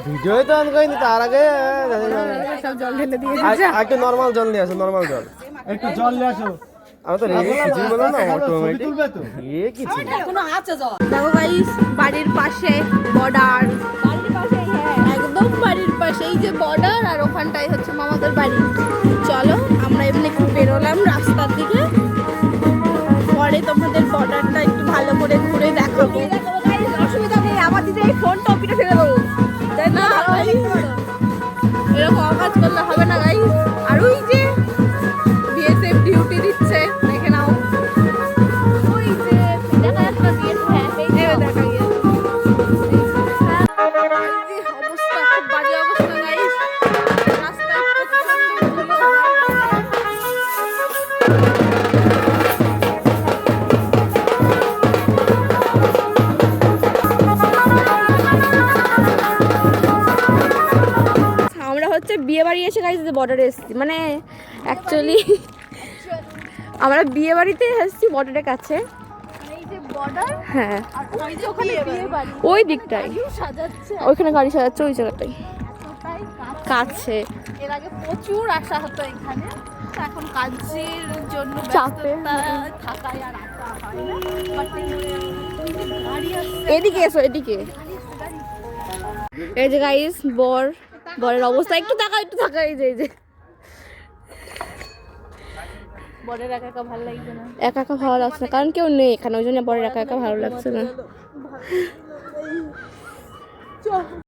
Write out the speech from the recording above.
Video তো on করিনি, তার আগে সব জল ঢেলে দিয়ে একটু নর্মাল জল নিয়ে আসো, নর্মাল জল একটু জল নিয়ে আসো। আমি তো রেগে কিছুই বললাম না, অটোমেটিক তুলবে তো এ কিছু দেখো গাইস, বাড়ির পাশে বর্ডার, একদম বাড়ির পাশে এই যে বর্ডার, আর ওখানটাই হচ্ছে মামাদের বাড়ি। চলো আমরা এমনি একটু বেরোলাম রাস্তার দিকে, পরে তোমাদের বর্ডারটা একটু ভালো করে ঘুরে দেখাবো। অসুবিধা নেই, আমার দিদি এই ফোন টপিটা ফেলে দেবো, তাই না? এরকম আওয়াজ করলে হবে না গাইস। আর ওই যে বিএসএফ ডিউটি দিচ্ছে, দেখে নাও। ওই যে দেখা যাচ্ছে গেট, হ্যাঁ এই যে দেখা গেছে। অবস্থা খুব বাজে অবস্থা গাইস, রাস্তায় প্রচন্ড ধুলো। আমরা হচ্ছে বিয়ে বাড়ি এসে গাইস বর্ডারে এসেছি, মানে অ্যাকচুয়ালি আমরা বিয়ে বাড়িতে এসেছি বর্ডারের কাছে। হ্যাঁ ওই দিকটাই ওইখানে গাড়ি সাজাচ্ছে, ওই জায়গাটাই কাছে। এর আগে প্রচুর আসা হতো এখানে, এখন কাজের জন্য চাপে থাকায় আর আসা হয় না। এদিকে এসো, এদিকে। এই যে গাইস বরের অবস্থা একটু দেখা, একটু থাকা। এই যে বরের একা একা ভালো লাগছে না, একা একা ভালো লাগছে না, কারণ কেউ নেই এখানে, ওই জন্য বরের একা একা ভালো লাগছে না।